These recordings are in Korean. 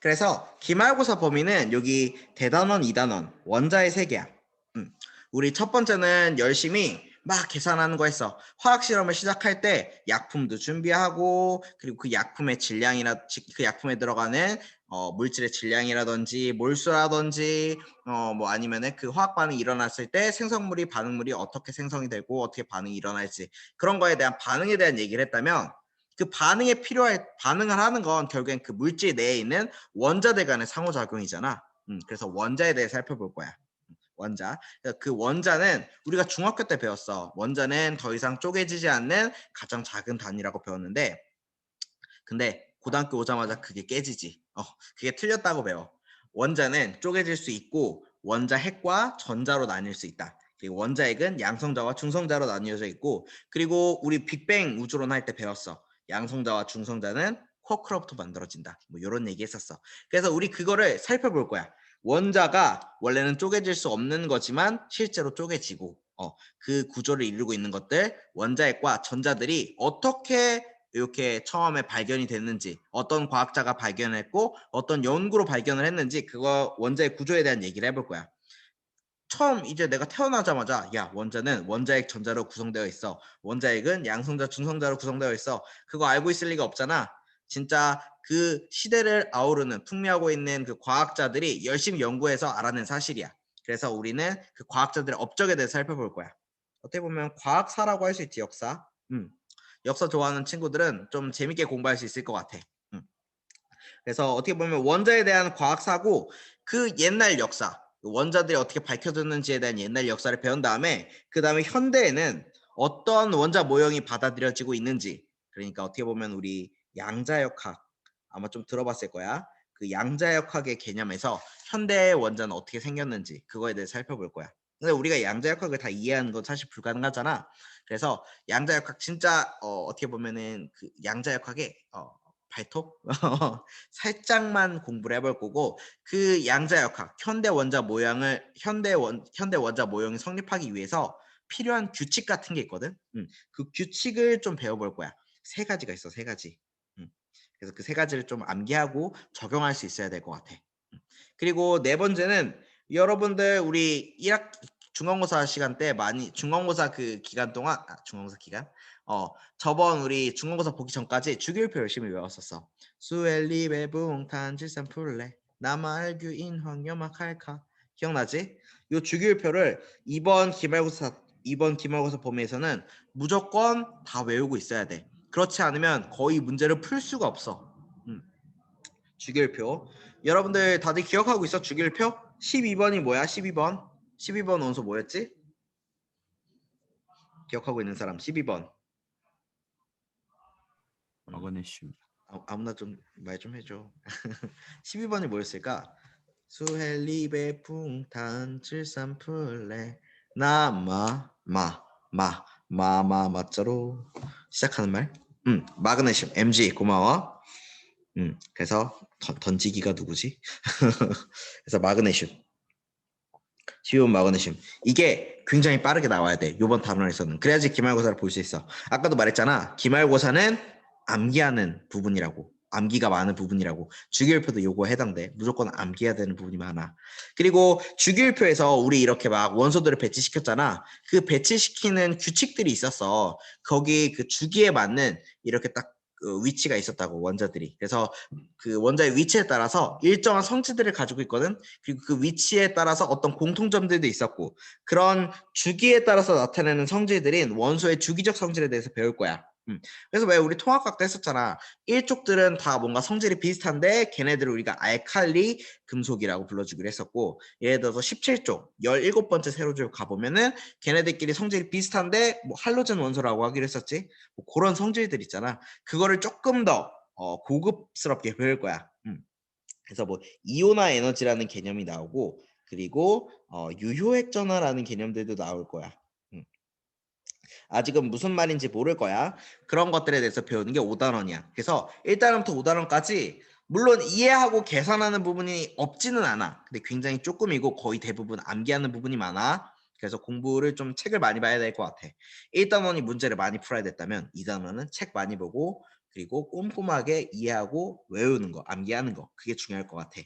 그래서 기말고사 범위는 여기 대단원, 이단원, 원자의 세 개야. 우리 첫 번째는 열심히 막 계산하는 거 했어. 화학 실험을 시작할 때 약품도 준비하고 그리고 그 약품의 질량이나 그 약품에 들어가는 물질의 질량이라든지 몰수라든지 뭐 아니면은 그 화학 반응이 일어났을 때 생성물이 반응물이 어떻게 생성이 되고 어떻게 반응이 일어날지 그런 거에 대한 반응에 대한 얘기를 했다면 그 반응에 필요할 반응을 하는 건 결국엔 그 물질 내에 있는 원자들 간의 상호작용이잖아. 그래서 원자에 대해 살펴볼 거야. 원자. 그 원자는 우리가 중학교 때 배웠어. 원자는 더 이상 쪼개지지 않는 가장 작은 단위라고 배웠는데 근데 고등학교 오자마자 그게 깨지지. 그게 틀렸다고 배워. 원자는 쪼개질 수 있고 원자 핵과 전자로 나뉠 수 있다. 그리고 원자 핵은 양성자와 중성자로 나뉘어져 있고 그리고 우리 빅뱅 우주론 할 때 배웠어. 양성자와 중성자는 쿼크로부터 만들어진다. 뭐 이런 얘기 했었어. 그래서 우리 그거를 살펴볼 거야. 원자가 원래는 쪼개질 수 없는 거지만 실제로 쪼개지고 그 구조를 이루고 있는 것들 원자핵과 전자들이 어떻게 이렇게 처음에 발견이 됐는지 어떤 과학자가 발견했고 어떤 연구로 발견을 했는지 그거 원자의 구조에 대한 얘기를 해볼 거야. 처음 이제 내가 태어나자마자 야 원자는 원자핵 전자로 구성되어 있어. 원자핵은 양성자 중성자로 구성되어 있어. 그거 알고 있을 리가 없잖아. 진짜 그 시대를 아우르는 풍미하고 있는 그 과학자들이 열심히 연구해서 알아낸 사실이야. 그래서 우리는 그 과학자들의 업적에 대해서 살펴볼 거야. 어떻게 보면 과학사라고 할 수 있지 역사. 역사 좋아하는 친구들은 좀 재밌게 공부할 수 있을 것 같아. 그래서 어떻게 보면 원자에 대한 과학사고 그 옛날 역사, 원자들이 어떻게 밝혀졌는지에 대한 옛날 역사를 배운 다음에 그 다음에 현대에는 어떤 원자 모형이 받아들여지고 있는지 그러니까 어떻게 보면 우리 양자역학 아마 좀 들어봤을 거야. 그 양자역학의 개념에서 현대의 원자는 어떻게 생겼는지 그거에 대해 살펴볼 거야. 근데 우리가 양자역학을 다 이해하는 건 사실 불가능하잖아. 그래서 양자역학 진짜 어떻게 보면은 그 양자역학의 발톱 살짝만 공부를 해볼 거고 그 양자역학 현대 원자 모양을 현대 원자 모형이 성립하기 위해서 필요한 규칙 같은 게 있거든. 그 규칙을 좀 배워볼 거야. 세 가지가 있어, 세 가지. 그래서 그 세 가지를 좀 암기하고 적용할 수 있어야 될 것 같아. 그리고 네 번째는 여러분들 우리 1학 중간고사 시간 때 많이 중간고사 그 기간 동안 중간고사 기간 저번 우리 중간고사 보기 전까지 주기율표 열심히 외웠었어. 수엘리베 붕탄 질산풀레 남알규인 황염학할카 기억나지? 요 주기율표를 이번 기말고사 범위에서는 무조건 다 외우고 있어야 돼. 그렇지 않으면 거의 문제를 풀 수가 없어. 주기율표. 여러분들 다들 기억하고 있어? 주기율표? 12번이 뭐야? 12번. 12번 원소 뭐였지? 기억하고 있는 사람 12번. 마그네슘. 아무나 좀 말 좀 해줘. 12번이 뭐였을까? 수헬리베 붕탄 칠산플레 마마마마마자로 시작하는 말? 마그네슘 MG 고마워. 그래서 던지기가 누구지? 그래서 마그네슘 12번 마그네슘 이게 굉장히 빠르게 나와야 돼. 이번 단원에서는 그래야지 기말고사를 볼 수 있어. 아까도 말했잖아. 기말고사는 암기하는 부분이라고. 암기가 많은 부분이라고. 주기율표도 요거에 해당돼. 무조건 암기해야 되는 부분이 많아. 그리고 주기율표에서 우리 이렇게 막 원소들을 배치시켰잖아. 그 배치시키는 규칙들이 있었어. 거기 그 주기에 맞는 이렇게 딱 그 위치가 있었다고 원자들이. 그래서 그 원자의 위치에 따라서 일정한 성질들을 가지고 있거든. 그리고 그 위치에 따라서 어떤 공통점들도 있었고 그런 주기에 따라서 나타내는 성질들인 원소의 주기적 성질에 대해서 배울 거야. 그래서 왜 우리 통합학도 했었잖아. 일족들은 다 뭔가 성질이 비슷한데 걔네들을 우리가 알칼리 금속이라고 불러주기로 했었고 예를 들어서 17족 17번째 세로줄 가보면은 걔네들끼리 성질이 비슷한데 뭐 할로젠 원소라고 하기로 했었지. 뭐 그런 성질들 있잖아. 그거를 조금 더 고급스럽게 배울 거야. 그래서 뭐 이온화 에너지라는 개념이 나오고 그리고 유효액 전화라는 개념들도 나올 거야. 아직은 무슨 말인지 모를 거야. 그런 것들에 대해서 배우는 게 5단원이야. 그래서 1단원부터 5단원까지 물론 이해하고 계산하는 부분이 없지는 않아. 근데 굉장히 조금이고 거의 대부분 암기하는 부분이 많아. 그래서 공부를 좀 책을 많이 봐야 될 것 같아. 1단원이 문제를 많이 풀어야 됐다면 2단원은 책 많이 보고 그리고 꼼꼼하게 이해하고 외우는 거, 암기하는 거. 그게 중요할 것 같아.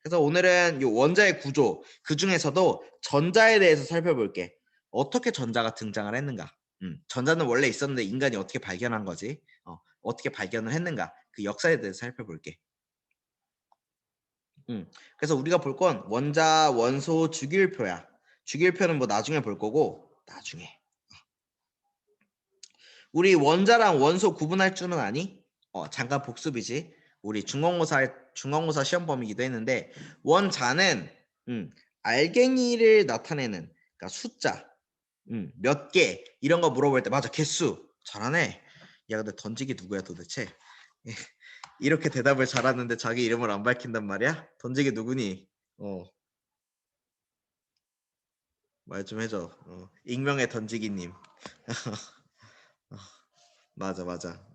그래서 오늘은 이 원자의 구조, 그 중에서도 전자에 대해서 살펴볼게. 어떻게 전자가 등장을 했는가? 전자는 원래 있었는데 인간이 어떻게 발견한 거지? 어떻게 발견을 했는가? 그 역사에 대해서 살펴볼게. 그래서 우리가 볼 건 원자, 원소, 주기율표야. 주기율표는 뭐 나중에 볼 거고, 나중에. 우리 원자랑 원소 구분할 줄은 아니? 잠깐 복습이지. 우리 중간고사 시험 범위기도 했는데 원자는 알갱이를 나타내는 그러니까 숫자, 몇 개 이런 거 물어볼 때 맞아 개수 잘하네. 야 근데 던지기 누구야 도대체? 이렇게 대답을 잘하는데 자기 이름을 안 밝힌단 말이야? 던지기 누구니? 말 좀 해줘. 익명의 던지기님. 맞아 맞아.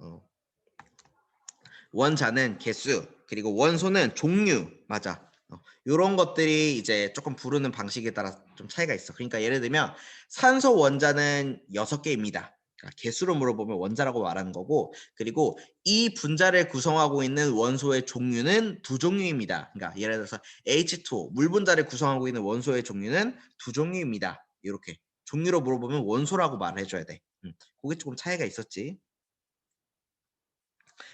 원자는 개수, 그리고 원소는 종류, 맞아. 이런 것들이 이제 조금 부르는 방식에 따라 좀 차이가 있어. 그러니까 예를 들면 산소 원자는 6개입니다. 그러니까 개수로 물어보면 원자라고 말하는 거고, 그리고 이 분자를 구성하고 있는 원소의 종류는 2종류입니다. 그러니까 예를 들어서 H2O, 물 분자를 구성하고 있는 원소의 종류는 2종류입니다. 이렇게 종류로 물어보면 원소라고 말해줘야 돼. 그게 조금 차이가 있었지.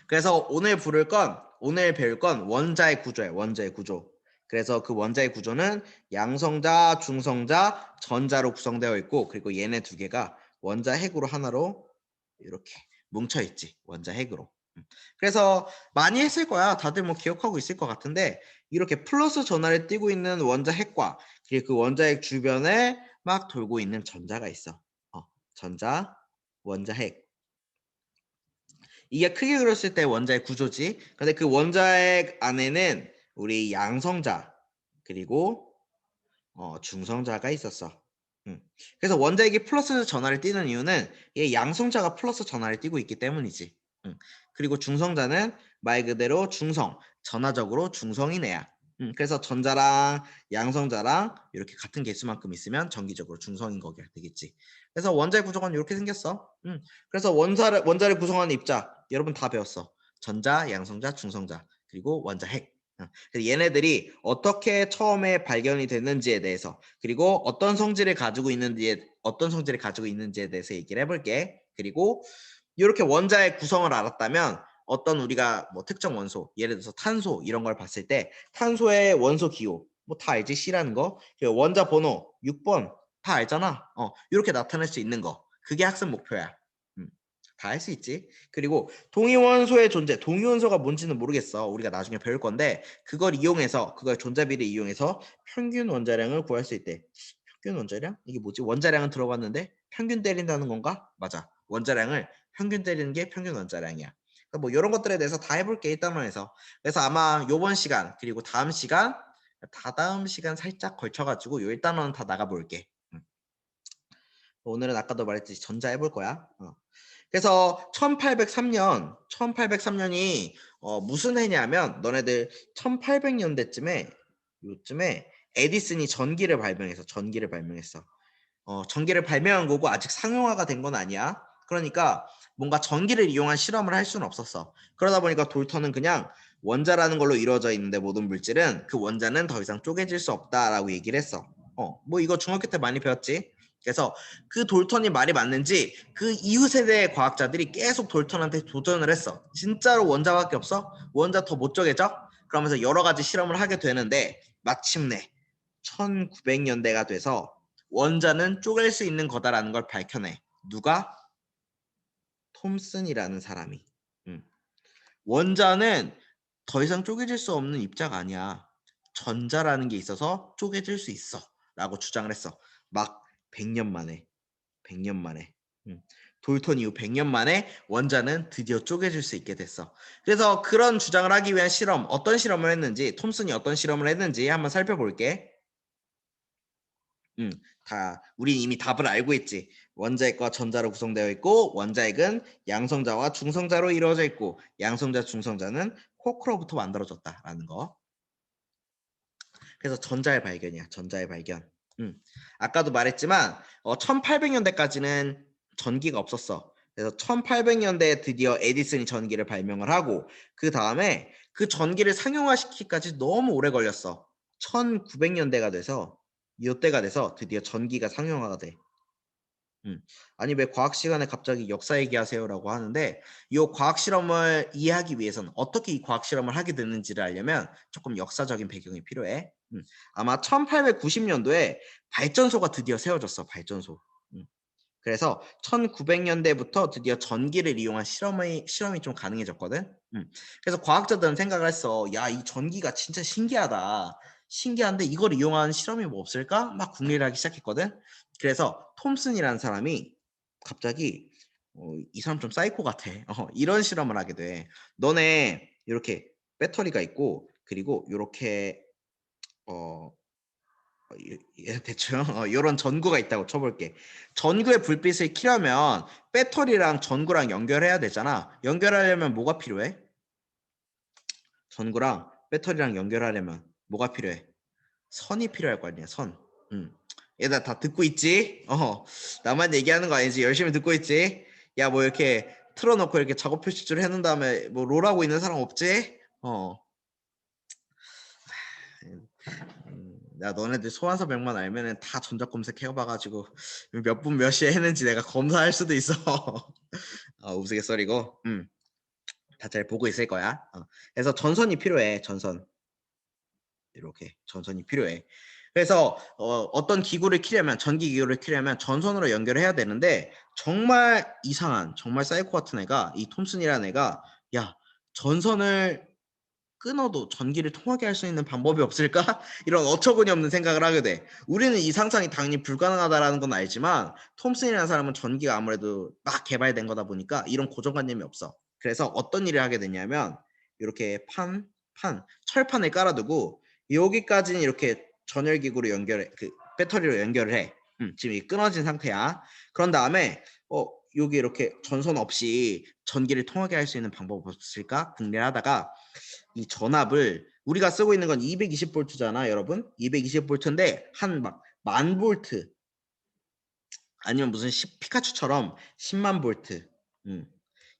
그래서 오늘 배울 건 원자의 구조예요. 원자의 구조. 그래서 그 원자의 구조는 양성자, 중성자, 전자로 구성되어 있고, 그리고 얘네 두 개가 원자 핵으로 하나로 이렇게 뭉쳐 있지. 원자 핵으로. 그래서 많이 했을 거야. 다들 뭐 기억하고 있을 것 같은데 이렇게 플러스 전하를 띠고 있는 원자 핵과 그리고 그 원자 핵 주변에 막 돌고 있는 전자가 있어. 전자, 원자 핵. 이게 크게 그렸을 때 원자의 구조지. 근데 그 원자핵 안에는 우리 양성자 그리고 중성자가 있었어. 그래서 원자핵이 플러스 전하를 띠는 이유는 얘 양성자가 플러스 전하를 띠고 있기 때문이지. 그리고 중성자는 말 그대로 중성, 전하적으로 중성인 애야. 그래서 전자랑 양성자랑 이렇게 같은 개수만큼 있으면 정기적으로 중성인 거게 되겠지. 그래서 원자의 구조는 이렇게 생겼어. 그래서 원자를 구성하는 입자 여러분 다 배웠어. 전자, 양성자, 중성자 그리고 원자 핵. 그래서 얘네들이 어떻게 처음에 발견이 됐는지에 대해서 그리고 어떤 성질을 가지고 있는지에 대해서 얘기를 해볼게. 그리고 이렇게 원자의 구성을 알았다면 어떤 우리가 뭐 특정 원소 예를 들어서 탄소 이런 걸 봤을 때 탄소의 원소 기호 뭐 다 알지? C라는 거 원자 번호 6번 다 알잖아. 이렇게 나타낼 수 있는 거 그게 학습 목표야. 다 할 수 있지. 그리고 동위원소의 존재, 동위원소가 뭔지는 모르겠어. 우리가 나중에 배울 건데 그걸 존재비를 이용해서 평균 원자량을 구할 수 있대. 평균 원자량? 이게 뭐지? 원자량은 들어봤는데 평균 때린다는 건가? 맞아. 원자량을 평균 때리는 게 평균 원자량이야. 그러니까 뭐 이런 것들에 대해서 다 해볼게 일단은 해서. 그래서 아마 요번 시간 그리고 다음 시간 살짝 걸쳐가지고 요 1단원은 다 나가볼게. 오늘은 아까도 말했듯이 전자 해볼 거야. 그래서 1803년이 무슨 해냐면 너네들 1800년대쯤에 요즘에 에디슨이 전기를 발명했어. 전기를 발명한 거고 아직 상용화가 된 건 아니야. 그러니까 뭔가 전기를 이용한 실험을 할 수는 없었어. 그러다 보니까 돌턴은 그냥 원자라는 걸로 이루어져 있는데 모든 물질은 그 원자는 더 이상 쪼개질 수 없다라고 얘기를 했어. 뭐 이거 중학교 때 많이 배웠지. 그래서 그 돌턴이 말이 맞는지 그 이후 세대의 과학자들이 계속 돌턴한테 도전을 했어. 진짜로 원자밖에 없어? 원자 더 못 쪼개져? 그러면서 여러 가지 실험을 하게 되는데 마침내 1900년대가 돼서 원자는 쪼갤 수 있는 거다라는 걸 밝혀내. 누가? 톰슨이라는 사람이. 원자는 더 이상 쪼개질 수 없는 입자가 아니야. 전자라는 게 있어서 쪼개질 수 있어. 라고 주장을 했어. 막 100년 만에. 100년 만에. 돌턴 이후 100년 만에 원자는 드디어 쪼개질 수 있게 됐어. 그래서 그런 주장을 하기 위한 실험, 어떤 실험을 했는지, 톰슨이 어떤 실험을 했는지 한번 살펴볼게. 우린 이미 답을 알고 있지. 원자핵과 전자로 구성되어 있고 원자핵은 양성자와 중성자로 이루어져 있고 양성자, 중성자는 쿼크로부터 만들어졌다라는 거. 그래서 전자의 발견이야. 전자의 발견. 아까도 말했지만 1800년대까지는 전기가 없었어. 그래서 1800년대에 드디어 에디슨이 전기를 발명을 하고 그 다음에 그 전기를 상용화시키기까지 너무 오래 걸렸어. 1900년대가 돼서 이때가 돼서 드디어 전기가 상용화가 돼. 아니 왜 과학 시간에 갑자기 역사 얘기하세요라고 하는데 이 과학 실험을 이해하기 위해서는 어떻게 이 과학 실험을 하게 됐는지를 알려면 조금 역사적인 배경이 필요해. 아마 1890년도에 발전소가 드디어 세워졌어. 발전소. 그래서 1900년대부터 드디어 전기를 이용한 실험이 좀 가능해졌거든. 그래서 과학자들은 생각을 했어. 야, 이 전기가 진짜 신기하다. 신기한데 이걸 이용한 실험이 뭐 없을까? 막 궁리를 하기 시작했거든. 그래서 톰슨이라는 사람이 갑자기 이 사람 좀 사이코 같아. 이런 실험을 하게 돼. 너네 이렇게 배터리가 있고 그리고 이렇게 어 대충 이런 전구가 있다고 쳐볼게. 전구의 불빛을 켜려면 배터리랑 전구랑 연결해야 되잖아. 연결하려면 뭐가 필요해? 전구랑 배터리랑 연결하려면 뭐가 필요해? 선이 필요할 거 아니야. 선. 얘들 다 듣고 있지? 나만 얘기하는 거 아니지? 열심히 듣고 있지? 야, 뭐 이렇게 틀어놓고 이렇게 작업 표시줄 해놓은 다음에 뭐 롤하고 있는 사람 없지? 야, 너네들 소환사 백만 알면은 다 전작 검색해봐가지고 몇 분 몇 시에 했는지 내가 검사할 수도 있어. 우스갯소리고. 다 잘 보고 있을 거야. 그래서 전선이 필요해. 전선. 이렇게 전선이 필요해. 그래서 어떤 기구를 키려면 전기 기구를 키려면 전선으로 연결해야 되는데 정말 이상한 정말 사이코 같은 애가 이 톰슨이라는 애가 야 전선을 끊어도 전기를 통하게 할 수 있는 방법이 없을까? 이런 어처구니 없는 생각을 하게 돼. 우리는 이 상상이 당연히 불가능하다라는 건 알지만 톰슨이라는 사람은 전기가 아무래도 막 개발된 거다 보니까 이런 고정관념이 없어. 그래서 어떤 일을 하게 되냐면 이렇게 철판을 깔아두고 여기까지는 이렇게 전열기구로 연결해, 그 배터리로 연결을 해. 지금 이 끊어진 상태야. 그런 다음에 여기 이렇게 전선 없이 전기를 통하게 할 수 있는 방법 없을까? 궁리를 하다가 이 전압을 우리가 쓰고 있는 건 220V잖아, 여러분. 220V인데 한 막 만 볼트 아니면 무슨 피카츄처럼 10만 볼트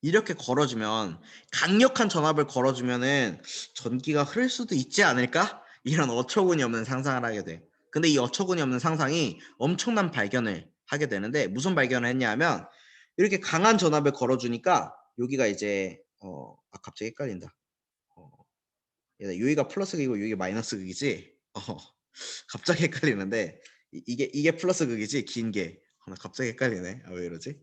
이렇게 걸어주면 강력한 전압을 걸어주면은 전기가 흐를 수도 있지 않을까? 이런 어처구니 없는 상상을 하게 돼. 근데 이 어처구니 없는 상상이 엄청난 발견을 하게 되는데 무슨 발견을 했냐면 이렇게 강한 전압을 걸어주니까 여기가 이제 갑자기 헷갈린다. 유이가 플러스 극이고 유이가 마이너스 극이지? 갑자기 헷갈리는데 이게 플러스 극이지? 긴 게. 나 갑자기 헷갈리네. 왜 이러지?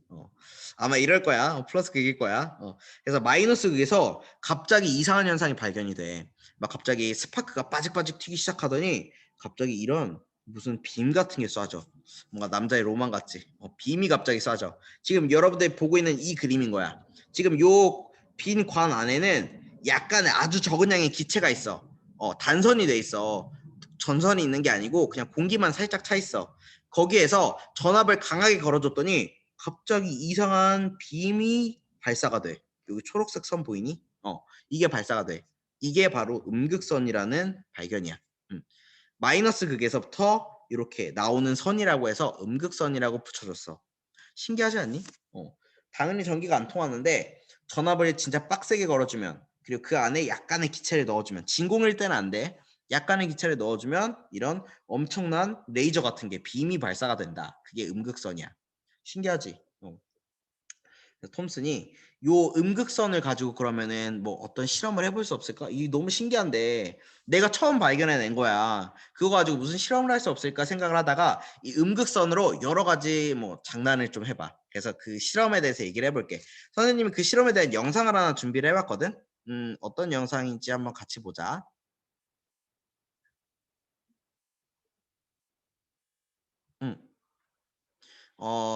아마 이럴 거야. 플러스 극일 거야. 그래서 마이너스 극에서 갑자기 이상한 현상이 발견이 돼. 막 갑자기 스파크가 빠직빠직 튀기 시작하더니 갑자기 이런 무슨 빔 같은 게 쏴져. 뭔가 남자의 로망 같지? 빔이 갑자기 쏴져. 지금 여러분들이 보고 있는 이 그림인 거야. 지금 요 빈 관 안에는 약간의 아주 적은 양의 기체가 있어. 단선이 돼 있어. 전선이 있는 게 아니고 그냥 공기만 살짝 차 있어. 거기에서 전압을 강하게 걸어줬더니 갑자기 이상한 빔이 발사가 돼. 여기 초록색 선 보이니? 이게 발사가 돼. 이게 바로 음극선이라는 발견이야. 마이너스 극에서부터 이렇게 나오는 선이라고 해서 음극선이라고 붙여줬어. 신기하지 않니? 당연히 전기가 안 통하는데 전압을 진짜 빡세게 걸어주면 그리고 그 안에 약간의 기체를 넣어주면 진공일 때는 안 돼. 약간의 기체를 넣어주면 이런 엄청난 레이저 같은 게 빔이 발사가 된다. 그게 음극선이야. 신기하지? 톰슨이 요 음극선을 가지고 그러면은 뭐 어떤 실험을 해볼 수 없을까? 이 너무 신기한데 내가 처음 발견해낸 거야. 그거 가지고 무슨 실험을 할 수 없을까 생각을 하다가 이 음극선으로 여러 가지 뭐 장난을 좀 해봐. 그래서 그 실험에 대해서 얘기를 해볼게. 선생님이 그 실험에 대한 영상을 하나 준비를 해봤거든. 어떤 영상인지 한번 같이 보자. 음.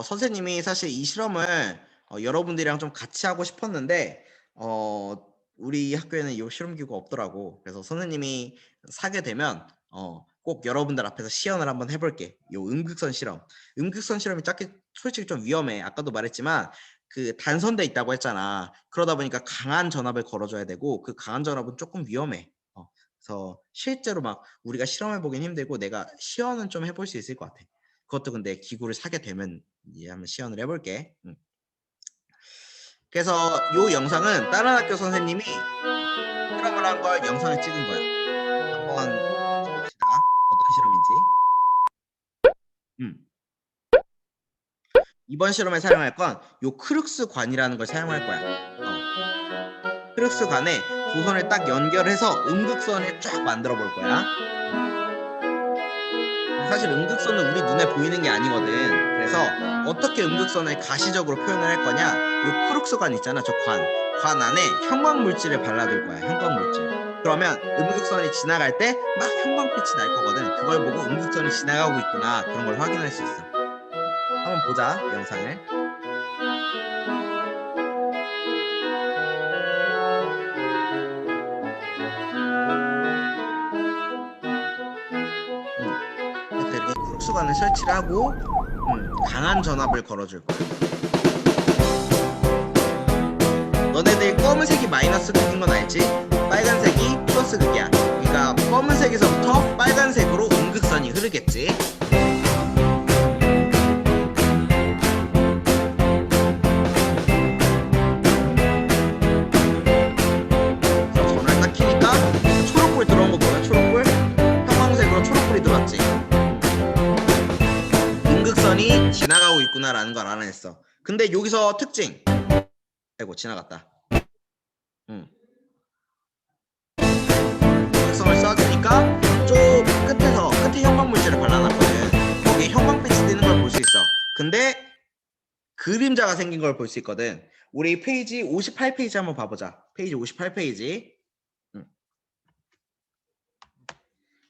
선생님이 사실 이 실험을 여러분들이랑 좀 같이 하고 싶었는데 어, 우리 학교에는 이 실험기구가 없더라고. 그래서 선생님이 사게 되면 꼭 여러분들 앞에서 시연을 한번 해볼게. 요 음극선 실험. 음극선 실험이 솔직히 좀 위험해. 아까도 말했지만 그 단선돼 있다고 했잖아. 그러다 보니까 강한 전압을 걸어줘야 되고 그 강한 전압은 조금 위험해. 그래서 실제로 막 우리가 실험해 보긴 힘들고 내가 시연은 좀 해볼 수 있을 것 같아. 그것도 근데 기구를 사게 되면 이제 한번 시연을 해볼게. 그래서 이 영상은 다른 학교 선생님이 실험을 한 걸 영상을 찍은 거야. 한번 봅시다. 어떤 실험인지. 이번 실험에 사용할 건 요 크룩스 관이라는 걸 사용할 거야. 크룩스 관에 두 손을 딱 연결해서 음극선을 쫙 만들어 볼 거야. 사실 음극선은 우리 눈에 보이는 게 아니거든. 그래서 어떻게 음극선을 가시적으로 표현을 할 거냐, 요 크룩스 관 있잖아, 저 관 안에 형광물질을 발라둘 거야. 형광물질. 그러면 음극선이 지나갈 때 막 형광빛이 날 거거든. 그걸 보고 음극선이 지나가고 있구나, 그런 걸 확인할 수 있어. 한번 보자, 영상을. 그래서 이렇게 크룩스관을 설치를 하고 강한 전압을 걸어줄 거야. 너네들 검은색이 마이너스 극인 건 알지? 빨간색이 플러스 극이야. 그러니까 검은색에서부터 빨간색으로 음극선이 흐르겠지. 전화를 딱 키니까 초록불 들어온 거 보여? 초록불? 형광색으로 초록불이 들어왔지. 음극선이 지나가고 있구나라는 걸 알아냈어. 근데 여기서 특징. 아이고, 지나갔다. 음극선을 쏴주니까 저 끝에 형광물질을 발라놨거든. 거기에 형광빛이 뜨는 걸 볼 수 있어. 근데 그림자가 생긴 걸 볼 수 있거든. 우리 페이지 58페이지 한번 봐보자. 페이지 58페이지.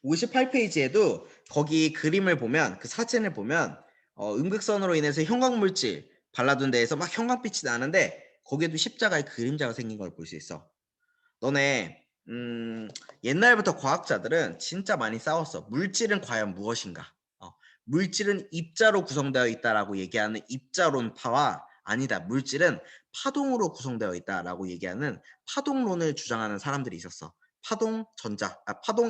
58페이지에도 거기 그림을 보면, 그 사진을 보면 음극선으로 인해서 형광물질 발라둔 데에서 막 형광빛이 나는데 거기에도 십자가의 그림자가 생긴 걸 볼 수 있어. 너네 옛날부터 과학자들은 진짜 많이 싸웠어. 물질은 과연 무엇인가? 물질은 입자로 구성되어 있다라고 얘기하는 입자론파와, 아니다, 물질은 파동으로 구성되어 있다라고 얘기하는 파동론을 주장하는 사람들이 있었어. 파동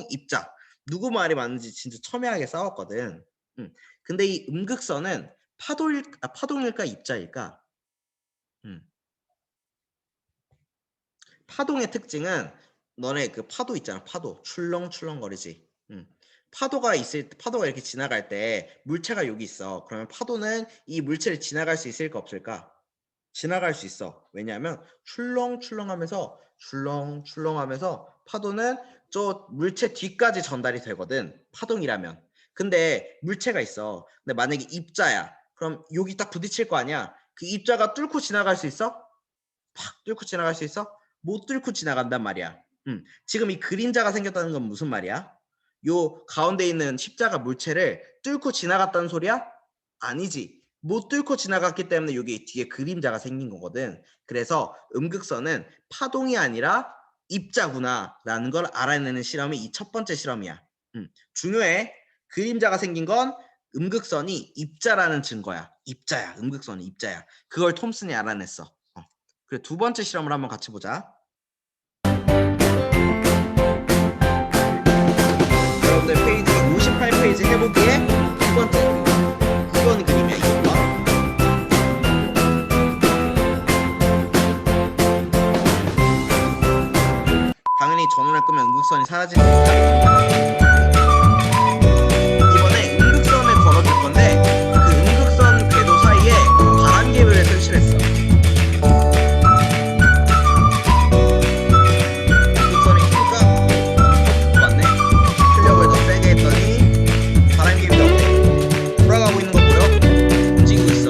입자. 누구 말이 맞는지 진짜 첨예하게 싸웠거든. 근데 이 음극선은 파동일까 입자일까? 파동의 특징은, 너네 그 파도 있잖아. 파도 출렁출렁거리지. 파도가 이렇게 지나갈 때 물체가 여기 있어. 그러면 파도는 이 물체를 지나갈 수 있을까 없을까? 지나갈 수 있어. 왜냐하면 출렁출렁하면서 파도는 저 물체 뒤까지 전달이 되거든. 파동이라면. 근데 물체가 있어. 근데 만약에 입자야. 그럼 여기 딱 부딪힐 거 아니야. 그 입자가 뚫고 지나갈 수 있어? 팍 뚫고 지나갈 수 있어? 못 뚫고 지나간단 말이야. 지금 이 그림자가 생겼다는 건 무슨 말이야? 요 가운데 있는 십자가 물체를 뚫고 지나갔다는 소리야? 아니지. 못 뚫고 지나갔기 때문에 여기 뒤에 그림자가 생긴 거거든. 그래서 음극선은 파동이 아니라 입자구나 라는 걸 알아내는 실험이 이 첫 번째 실험이야. 중요해. 그림자가 생긴 건 음극선이 입자라는 증거야. 입자야. 음극선이 입자야. 그걸 톰슨이 알아냈어. 그래, 두 번째 실험을 한번 같이 보자. 여러분들 페이지 58페이지 해보기에 두 번째, 이번 그림이야. 2번. 당연히 전원을 끄면 음극선이 사라지니까. 이번에 음극선을 걸어줄 건데 그 음극선 궤도 사이에 바람개비를 설치했어. 음극선이 크니까 맞네. 출력을 더 세게 했더니 바람개비가 어때? 돌아가고 있는 거 보여? 움직이고 있어.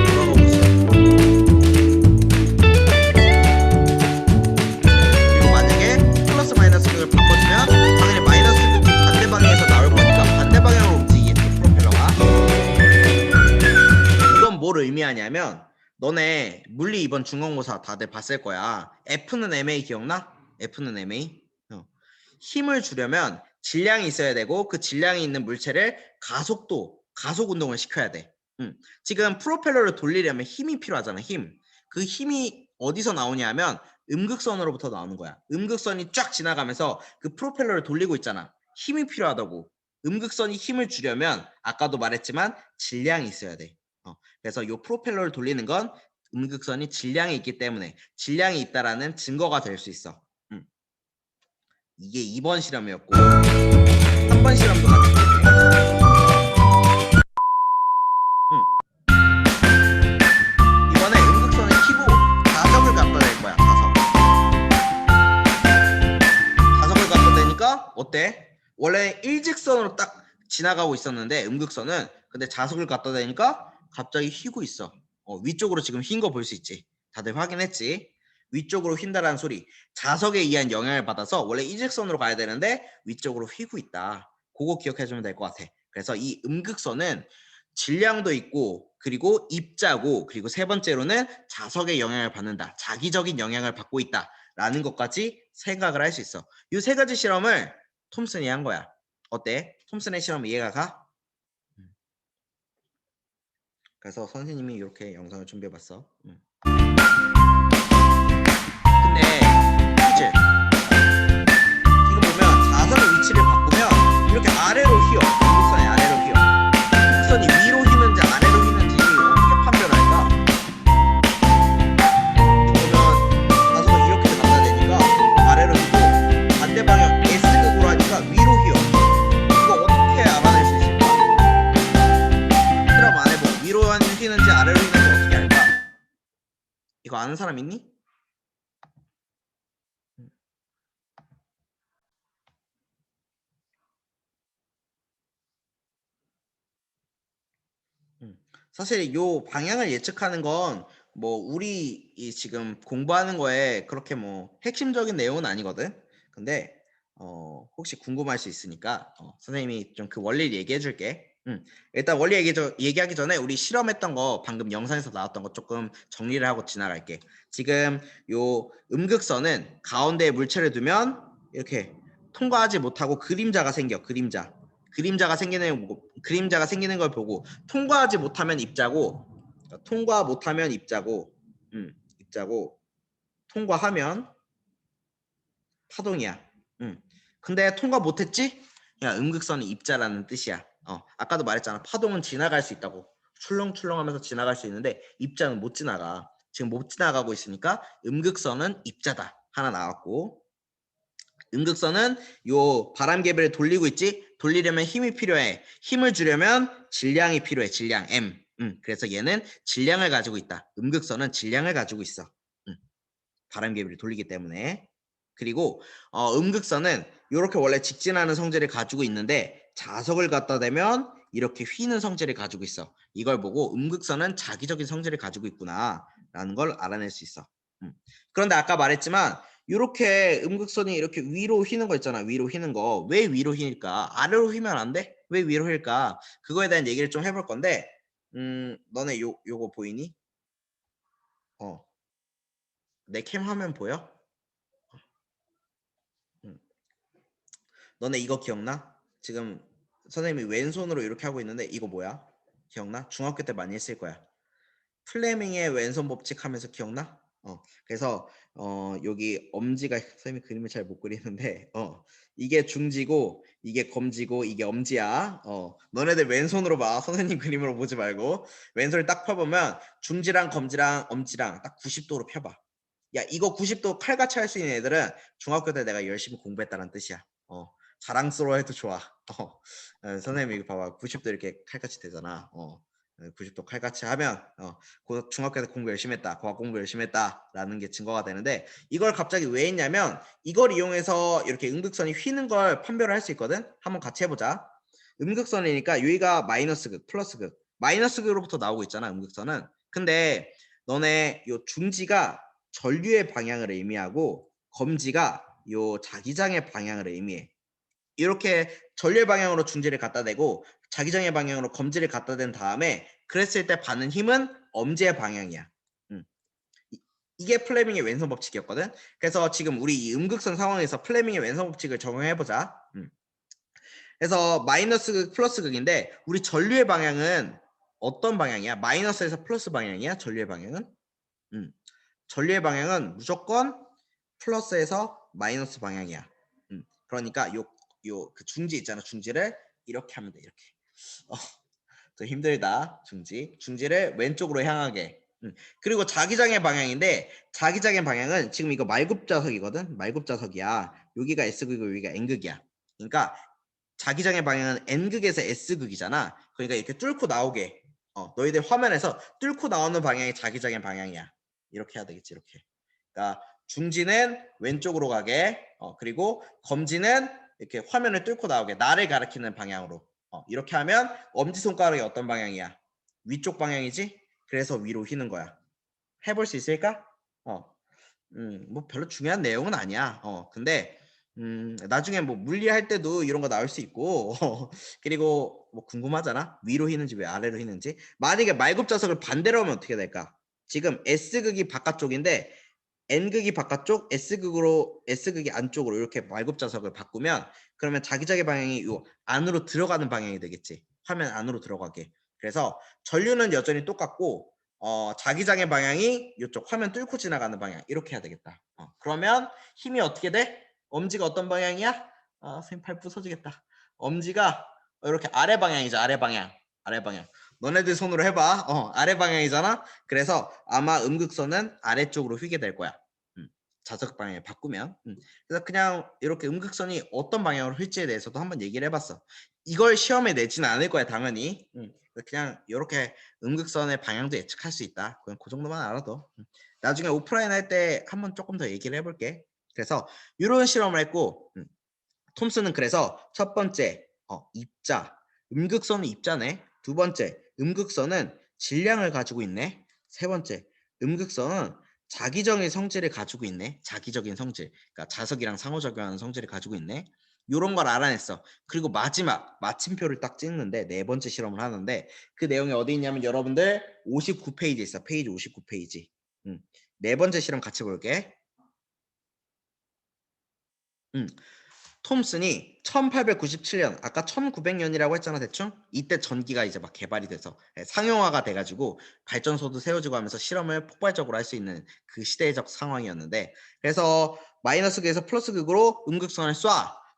돌아가고 있어. 그리고 만약에 플러스 마이너스 극을 바꿔주면 당연히 마이너스 극이 반대 방향에서 나올 거니까 반대 방향으로 움직이겠지, 프로펠러가. 이건 뭘 의미하냐면, 너네 물리 이번 중간고사 다들 봤을 거야. F는 MA 기억나? F는 MA. 힘을 주려면 질량이 있어야 되고 그 질량이 있는 물체를 가속 운동을 시켜야 돼. 지금 프로펠러를 돌리려면 힘이 필요하잖아. 그 힘이 어디서 나오냐면 음극선으로부터 나오는 거야. 음극선이 쫙 지나가면서 그 프로펠러를 돌리고 있잖아. 힘이 필요하다고. 음극선이 힘을 주려면 아까도 말했지만 질량이 있어야 돼. 그래서 요 프로펠러를 돌리는 건 음극선이 질량이 있기 때문에 질량이 있다라는 증거가 될 수 있어. 이게 2번 실험이었고 3번 실험도 같이 볼게. 이번에 음극선을 켜고 자석을 갖다 댈 거야. 자석을 갖다 대니까 어때? 원래 일직선으로 딱 지나가고 있었는데 음극선은 근데 자석을 갖다 대니까 갑자기 휘고 있어. 위쪽으로 지금 휜 거 볼 수 있지. 다들 확인했지? 위쪽으로 휜다라는 소리. 자석에 의한 영향을 받아서 원래 일직선으로 가야 되는데 위쪽으로 휘고 있다. 그거 기억해주면 될 것 같아. 그래서 이 음극선은 질량도 있고 그리고 입자고 그리고 세 번째로는 자석의 영향을 받는다. 자기적인 영향을 받고 있다라는 것까지 생각을 할 수 있어. 이 세 가지 실험을 톰슨이 한 거야. 어때? 톰슨의 실험 이해가 가? 그래서 선생님이 이렇게 영상을 준비해봤어. 근데 퀴즈. 지금 보면 자석의 위치를 바꾸면 이렇게 아래로 휘어. 음극선이 아래로 휘어. 음극선이 위로 휘는지 아래로 휘는지 어떻게 판별할까? 그러면 자석을 이렇게 갖다 대니까 아래로 휘고 반대 방향 S극으로 하니까 위로 휘어. 이거 어떻게 알아낼 수 있을까? 실험 안 해보고 위로 휘는지 아래로 휘는지 어떻게 알까? 이거 아는 사람 있니? 사실 요 방향을 예측하는 건 뭐 우리 이 지금 공부하는 거에 그렇게 뭐 핵심적인 내용은 아니거든. 근데 혹시 궁금할 수 있으니까 선생님이 좀 그 원리를 얘기해 줄게. 일단 원리 얘기하기 전에 우리 실험했던 거 방금 영상에서 나왔던 거 조금 정리를 하고 지나갈게. 지금 요 음극선은 가운데에 물체를 두면 이렇게 통과하지 못하고 그림자가 생겨. 그림자가 생기는 걸 보고 통과하지 못하면 입자고 통과 못하면 입자고 입자고 통과하면 파동이야. 근데 통과 못했지? 야, 음극선이 입자라는 뜻이야. 아까도 말했잖아. 파동은 지나갈 수 있다고. 출렁출렁하면서 지나갈 수 있는데 입자는 못 지나가. 지금 못 지나가고 있으니까 음극선은 입자다. 하나 나왔고 음극선은 요 바람개비를 돌리고 있지. 돌리려면 힘이 필요해. 힘을 주려면 질량이 필요해. 질량 M. 그래서 얘는 질량을 가지고 있다. 음극선은 질량을 가지고 있어. 바람개비를 돌리기 때문에. 그리고 음극선은 이렇게 원래 직진하는 성질을 가지고 있는데 자석을 갖다 대면 이렇게 휘는 성질을 가지고 있어. 이걸 보고 음극선은 자기적인 성질을 가지고 있구나라는 걸 알아낼 수 있어. 그런데 아까 말했지만 이렇게 음극선이 이렇게 위로 휘는 거 있잖아. 위로 휘는 거. 왜 위로 휘니까? 아래로 휘면 안 돼? 왜 위로 휘일까? 그거에 대한 얘기를 좀 해볼 건데 너네 요거 보이니? 내 캠 화면 보여? 너네 이거 기억나? 지금 선생님이 왼손으로 이렇게 하고 있는데 이거 뭐야? 기억나? 중학교 때 많이 했을 거야. 플레밍의 왼손 법칙 하면서 기억나? 그래서 여기 엄지가 선생님이 그림을 잘 못 그리는데 이게 중지고 이게 검지고 이게 엄지야. 너네들 왼손으로 봐. 선생님 그림으로 보지 말고 왼손을 딱 펴보면 중지랑 검지랑 엄지랑 딱 90도로 펴봐. 야, 이거 90도 칼같이 할 수 있는 애들은 중학교 때 내가 열심히 공부했다는 뜻이야. 자랑스러워해도 좋아. 선생님 이거 봐봐. 90도 이렇게 칼같이 되잖아. 90도 칼같이 하면 중학교 때 공부 열심히 했다. 과학 공부 열심히 했다라는 게 증거가 되는데 이걸 갑자기 왜 했냐면 이걸 이용해서 이렇게 음극선이 휘는 걸 판별을 할 수 있거든. 한번 같이 해보자. 음극선이니까 여기가 마이너스극, 플러스극. 마이너스극으로부터 나오고 있잖아. 음극선은. 근데 너네 요 중지가 전류의 방향을 의미하고 검지가 요 자기장의 방향을 의미해. 이렇게 전류의 방향으로 중지를 갖다 대고 자기장의 방향으로 검지를 갖다 댄 다음에 그랬을 때 받는 힘은 엄지의 방향이야. 이게 플레밍의 왼손 법칙이었거든. 그래서 지금 우리 이 음극선 상황에서 플레밍의 왼손 법칙을 적용해보자. 그래서 마이너스극 플러스극인데 우리 전류의 방향은 어떤 방향이야? 마이너스에서 플러스 방향이야? 전류의 방향은? 전류의 방향은 무조건 플러스에서 마이너스 방향이야. 그러니까 요 그 중지 있잖아. 중지를 이렇게 하면 돼. 이렇게. 더 힘들다. 중지를 왼쪽으로 향하게. 그리고 자기장의 방향인데 자기장의 방향은 지금 이거 말굽자석이거든. 말굽자석이야. 여기가 S극이고 여기가 N극이야. 그러니까 자기장의 방향은 N극에서 S극이잖아. 그러니까 이렇게 뚫고 나오게. 너희들 화면에서 뚫고 나오는 방향이 자기장의 방향이야. 이렇게 해야 되겠지. 이렇게. 그러니까 중지는 왼쪽으로 가게. 그리고 검지는 이렇게 화면을 뚫고 나오게. 나를 가리키는 방향으로. 이렇게 하면 엄지손가락이 어떤 방향이야? 위쪽 방향이지? 그래서 위로 휘는 거야. 해볼 수 있을까? 뭐 별로 중요한 내용은 아니야. 근데 나중에 뭐 물리할 때도 이런 거 나올 수 있고 그리고 뭐 궁금하잖아. 위로 휘는지 왜 아래로 휘는지. 만약에 말굽자석을 반대로 하면 어떻게 될까? 지금 S극이 바깥쪽인데 N극이 바깥쪽, S극이 안쪽으로 이렇게 말굽자석을 바꾸면 그러면 자기장의 방향이 요 안으로 들어가는 방향이 되겠지. 화면 안으로 들어가게. 그래서 전류는 여전히 똑같고 자기장의 방향이 이쪽 화면 뚫고 지나가는 방향 이렇게 해야 되겠다. 그러면 힘이 어떻게 돼? 엄지가 어떤 방향이야? 선생님 팔 부서지겠다. 엄지가 이렇게 아래 방향이죠. 아래 방향. 너네들 손으로 해봐. 아래 방향이잖아. 그래서 아마 음극선은 아래쪽으로 휘게 될 거야. 자석 방향을 바꾸면. 그래서 그냥 이렇게 음극선이 어떤 방향으로 휠지에 대해서도 한번 얘기를 해봤어. 이걸 시험에 내지는 않을 거야 당연히. 그냥 이렇게 음극선의 방향도 예측할 수 있다. 그냥 그 정도만 알아도. 나중에 오프라인 할 때 한번 조금 더 얘기를 해볼게. 그래서 이런 실험을 했고 톰슨은 그래서 첫 번째 입자, 음극선은 입자네. 두 번째 음극선은 질량을 가지고 있네. 세 번째 음극선은 자기적인 성질을 가지고 있네. 자기적인 성질. 그러니까 자석이랑 상호작용하는 성질을 가지고 있네. 요런 걸 알아냈어. 그리고 마지막 마침표를 딱 찍는데 네 번째 실험을 하는데 그 내용이 어디 있냐면 여러분들 59페이지 있어. 페이지 59페이지. 네 번째 실험 같이 볼게. 톰슨이 1897년 아까 1900년이라고 했잖아 대충. 이때 전기가 이제 막 개발이 돼서 상용화가 돼가지고 발전소도 세워지고 하면서 실험을 폭발적으로 할 수 있는 그 시대적 상황이었는데 그래서 마이너스 극에서 플러스 극으로 음극선을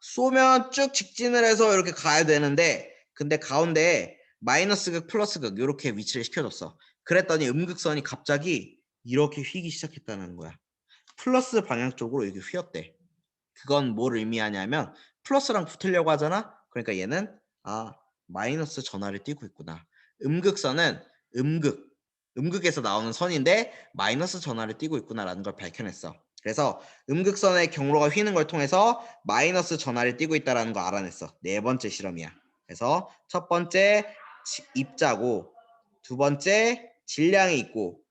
쏘면 쭉 직진을 해서 이렇게 가야 되는데 근데 가운데에 마이너스 극 플러스 극 이렇게 위치를 시켜줬어. 그랬더니 음극선이 갑자기 이렇게 휘기 시작했다는 거야. 플러스 방향 쪽으로 이렇게 휘었대. 그건 뭘 의미하냐면 플러스랑 붙으려고 하잖아. 그러니까 얘는 마이너스 전하를 띄고 있구나. 음극선은 음극에서 나오는 선인데 마이너스 전하를 띄고 있구나라는 걸 밝혀냈어. 그래서 음극선의 경로가 휘는 걸 통해서 마이너스 전하를 띄고 있다는 걸 알아냈어. 네 번째 실험이야. 그래서 첫 번째 입자고 두 번째 질량이 있고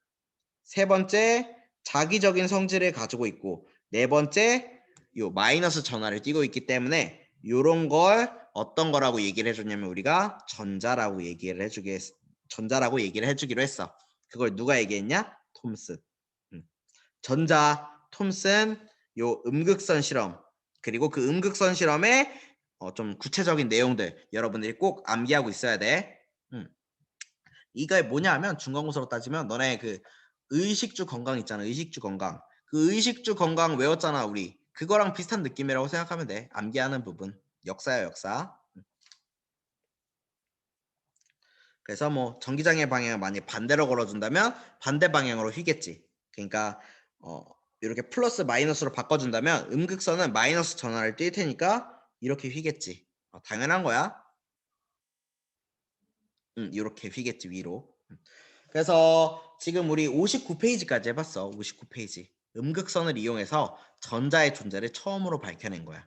세 번째 자기적인 성질을 가지고 있고 네 번째 요 마이너스 전하를 띄고 있기 때문에 요런 걸 어떤 거라고 얘기를 해줬냐면 우리가 전자라고 얘기를 해주기로 했어. 그걸 누가 얘기했냐? 톰슨. 전자 톰슨 요 음극선 실험 그리고 그 음극선 실험의 좀 구체적인 내용들 여러분들이 꼭 암기하고 있어야 돼. 이게 뭐냐 하면 중간고사로 따지면 너네 그 의식주 건강 있잖아. 의식주 건강. 그 의식주 건강 외웠잖아 우리. 그거랑 비슷한 느낌이라고 생각하면 돼. 암기하는 부분. 역사야 역사. 그래서 뭐 전기장의 방향을 만약 반대로 걸어준다면 반대 방향으로 휘겠지. 그러니까 이렇게 플러스 마이너스로 바꿔준다면 음극선은 마이너스 전하를 띌 테니까 이렇게 휘겠지. 당연한 거야. 이렇게 휘겠지 위로. 그래서 지금 우리 59페이지까지 해봤어. 59페이지. 음극선을 이용해서 전자의 존재를 처음으로 밝혀낸 거야.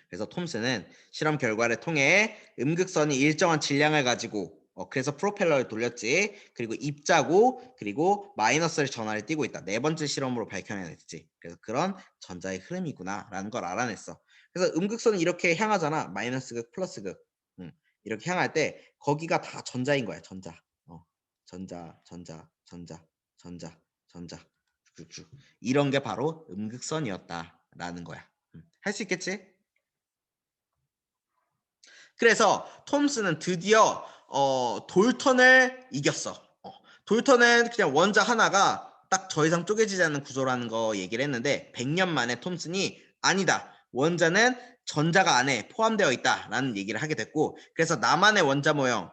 그래서 톰슨은 실험 결과를 통해 음극선이 일정한 질량을 가지고 그래서 프로펠러를 돌렸지. 그리고 입자고 그리고 마이너스의 전하를 띄고 있다. 네 번째 실험으로 밝혀냈지. 그래서 그런 전자의 흐름이구나 라는 걸 알아냈어. 그래서 음극선은 이렇게 향하잖아. 마이너스극 플러스극. 이렇게 향할 때 거기가 다 전자인 거야. 전자. 전자. 쭉쭉. 이런 게 바로 음극선이었다라는 거야. 할 수 있겠지? 그래서 톰슨은 드디어 돌턴을 이겼어. 돌턴은 그냥 원자 하나가 딱 더 이상 쪼개지지 않는 구조라는 거 얘기를 했는데 100년 만에 톰슨이 아니다. 원자는 전자가 안에 포함되어 있다라는 얘기를 하게 됐고, 그래서 나만의 원자 모형,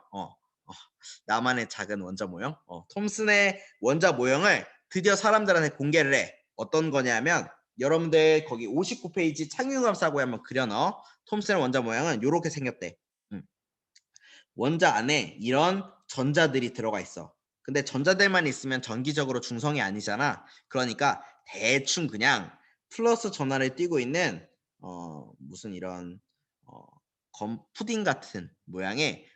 나만의 작은 원자 모형, 톰슨의 원자 모형을 드디어 사람들한테 공개를 해. 어떤 거냐면 여러분들 거기 59페이지 착륙함사고에 한번 그려 넣어. 톰슨의 원자 모형은 이렇게 생겼대. 원자 안에 이런 전자들이 들어가 있어. 근데 전자들만 있으면 전기적으로 중성이 아니잖아. 그러니까 대충 그냥 플러스 전하를 띠고 있는 무슨 이런 푸딩 같은 모양의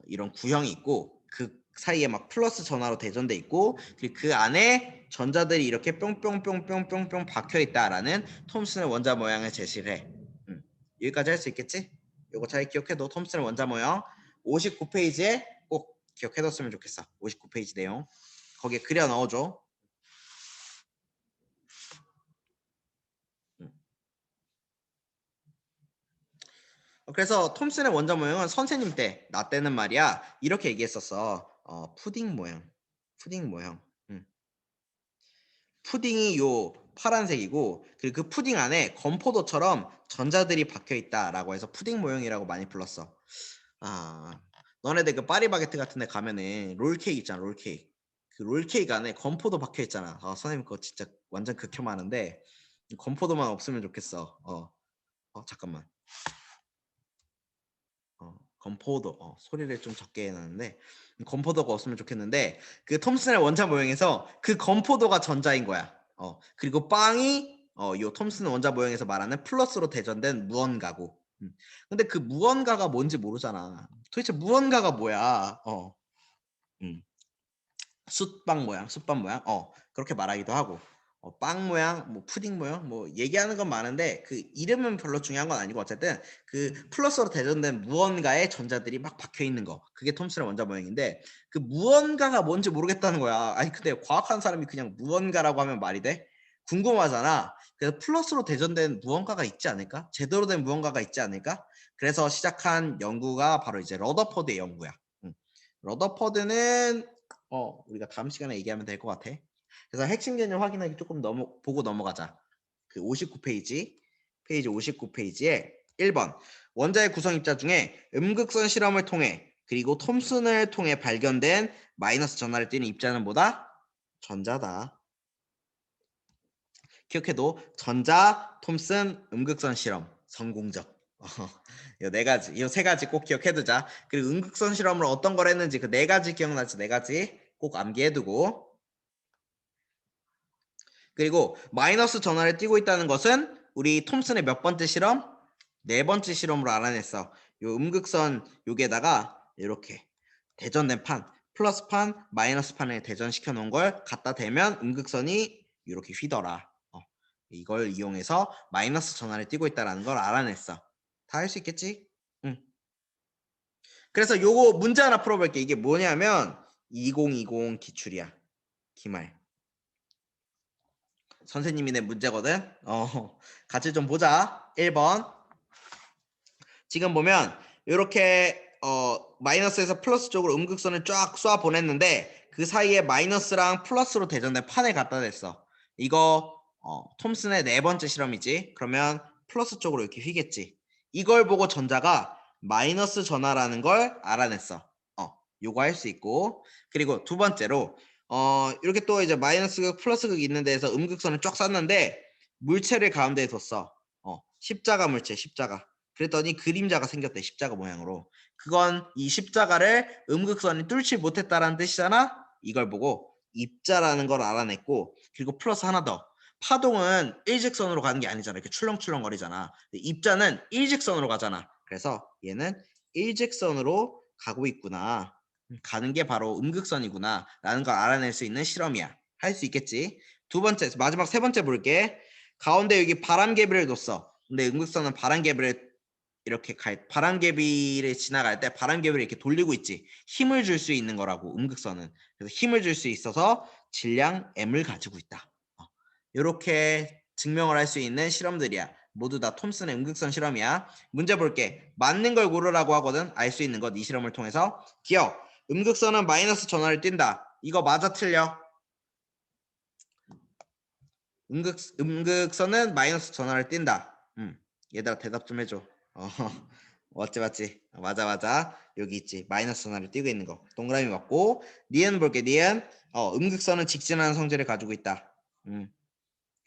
이런 구형이 있고, 그 사이에 막 플러스 전하로 대전돼 있고, 그리고 그 안에 전자들이 이렇게 뿅뿅뿅뿅뿅뿅 박혀 있다라는 톰슨의 원자 모양을 제시를 해. 여기까지 할 수 있겠지? 이거 잘 기억해둬. 톰슨의 원자 모형 59페이지에 꼭 기억해뒀으면 좋겠어. 59페이지 내용 거기에 그려 넣어줘. 그래서 톰슨의 원자 모형은 선생님 때, 나 때는 말이야 이렇게 얘기했었어. 푸딩 모형. 푸딩이 요 파란색이고, 그리고 그 푸딩 안에 건포도처럼 전자들이 박혀 있다라고 해서 푸딩 모형이라고 많이 불렀어. 너네들 그 파리바게트 같은 데 가면은 롤케이크 있잖아. 롤케이크. 그 롤케이크 안에 건포도 박혀 있잖아. 선생님 그거 진짜 완전 극혐하는데, 건포도만 없으면 좋겠어. 잠깐만. 건포도, 소리를 좀 적게 해놨는데, 건포도가 없으면 좋겠는데, 그 톰슨의 원자 모형에서 그 건포도가 전자인 거야. 그리고 빵이 요 톰슨 원자 모형에서 말하는 플러스로 대전된 무언가고. 근데 그 무언가가 뭔지 모르잖아. 도대체 무언가가 뭐야? 숯빵 모양, 숯밥 모양, 그렇게 말하기도 하고, 빵 모양, 뭐 푸딩 모양, 뭐 얘기하는 건 많은데 그 이름은 별로 중요한 건 아니고, 어쨌든 그 플러스로 대전된 무언가의 전자들이 막 박혀 있는 거, 그게 톰슨의 원자 모형인데, 그 무언가가 뭔지 모르겠다는 거야. 아니 근데 과학하는 사람이 그냥 무언가라고 하면 말이 돼? 궁금하잖아. 그래서 플러스로 대전된 무언가가 있지 않을까? 제대로 된 무언가가 있지 않을까? 그래서 시작한 연구가 바로 이제 러더퍼드의 연구야. 러더퍼드는 우리가 다음 시간에 얘기하면 될 것 같아. 그래서 핵심 개념 확인하기 조금 보고 넘어가자. 그 59페이지, 페이지 59페이지에 1번 원자의 구성 입자 중에 음극선 실험을 통해 그리고 톰슨을 통해 발견된 마이너스 전하를 띠는 입자는 뭐다? 전자다. 기억해도 전자, 톰슨, 음극선 실험 성공적. 이 네 가지, 이 세 가지 꼭 기억해두자. 그리고 음극선 실험을 어떤 걸 했는지 그 네 가지 기억나지? 네 가지 꼭 암기해두고. 그리고 마이너스 전하를 띠고 있다는 것은 우리 톰슨의 몇 번째 실험? 네 번째 실험으로 알아냈어. 요 음극선 여기에다가 이렇게 대전된 판, 플러스 판, 마이너스 판을 대전시켜 놓은 걸 갖다 대면 음극선이 이렇게 휘더라. 이걸 이용해서 마이너스 전하를 띠고 있다는 걸 알아냈어. 다 할 수 있겠지? 응. 그래서 요거 문제 하나 풀어볼게. 이게 뭐냐면 2020 기출이야. 기말. 선생님이 낸 문제거든. 같이 좀 보자. 1번. 지금 보면 이렇게 마이너스에서 플러스 쪽으로 음극선을 쫙 쏴 보냈는데 그 사이에 마이너스랑 플러스로 대전된 판을 갖다 댔어. 이거 톰슨의 네 번째 실험이지. 그러면 플러스 쪽으로 이렇게 휘겠지. 이걸 보고 전자가 마이너스 전하라는 걸 알아냈어. 요거 할 수 있고, 그리고 두 번째로 이렇게 또 이제 마이너스 극 플러스 극이 있는 데에서 음극선을 쫙 쐈는데 물체를 가운데에 뒀어. 십자가 물체, 십자가. 그랬더니 그림자가 생겼대. 십자가 모양으로. 그건 이 십자가를 음극선이 뚫지 못했다라는 뜻이잖아. 이걸 보고 입자라는 걸 알아냈고, 그리고 플러스 하나 더. 파동은 일직선으로 가는 게 아니잖아. 이렇게 출렁출렁 거리잖아. 입자는 일직선으로 가잖아. 그래서 얘는 일직선으로 가고 있구나. 가는 게 바로 음극선이구나 라는 걸 알아낼 수 있는 실험이야. 할 수 있겠지. 두 번째, 마지막 세 번째 볼게. 가운데 여기 바람개비를 뒀어. 근데 음극선은 바람개비를 이렇게 바람개비를 지나갈 때 바람개비를 이렇게 돌리고 있지. 힘을 줄 수 있는 거라고, 음극선은. 그래서 힘을 줄 수 있어서 질량 m을 가지고 있다. 이렇게 증명을 할 수 있는 실험들이야. 모두 다 톰슨의 음극선 실험이야. 문제 볼게. 맞는 걸 고르라고 하거든. 알 수 있는 것, 이 실험을 통해서. 기억. 음극선은 마이너스 전하를 띈다. 이거 맞아 틀려? 음극선은 마이너스 전하를 띈다. 얘들아 대답 좀 해줘. 맞지. 맞아. 여기 있지. 마이너스 하나를 띄고 있는 거. 동그라미 맞고. 니은 볼게. 니은. 음극선은 직진하는 성질을 가지고 있다.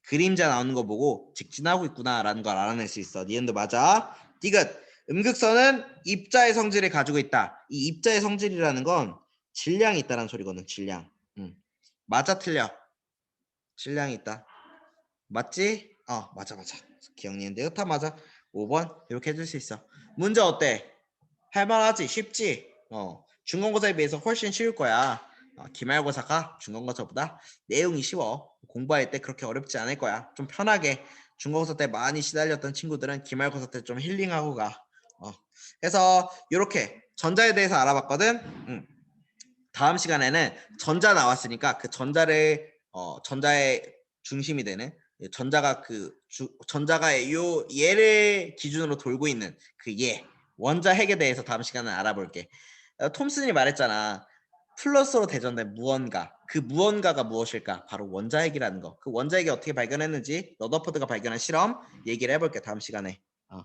그림자 나오는 거 보고 직진하고 있구나라는 걸 알아낼 수 있어. 니은도 맞아. 디귿. 음극선은 입자의 성질을 가지고 있다. 이 입자의 성질이라는 건 질량이 있다는 소리거든. 질량. 맞아 틀려. 질량이 있다. 맞지? 맞아. 기억니은데 다 맞아. 5번 이렇게 해줄 수 있어. 문제 어때? 할만하지? 쉽지? 중간고사에 비해서 훨씬 쉬울 거야. 기말고사가 중간고사보다 내용이 쉬워. 공부할 때 그렇게 어렵지 않을 거야. 좀 편하게. 중간고사 때 많이 시달렸던 친구들은 기말고사 때 좀 힐링하고 가. 그래서 이렇게 전자에 대해서 알아봤거든. 다음 시간에는 전자 나왔으니까 그 전자의 중심이 되는 전자가 전자가 요 얘를 기준으로 돌고 있는 그 원자 핵에 대해서 다음 시간에 알아볼게. 톰슨이 말했잖아. 플러스로 대전된 무언가. 그 무언가가 무엇일까? 바로 원자핵이라는 거. 그 원자핵이 어떻게 발견했는지 러더포드가 발견한 실험 얘기를 해볼게 다음 시간에. 어.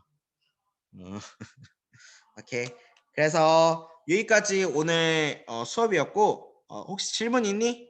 오케이. 그래서 여기까지 오늘 수업이었고 혹시 질문 있니?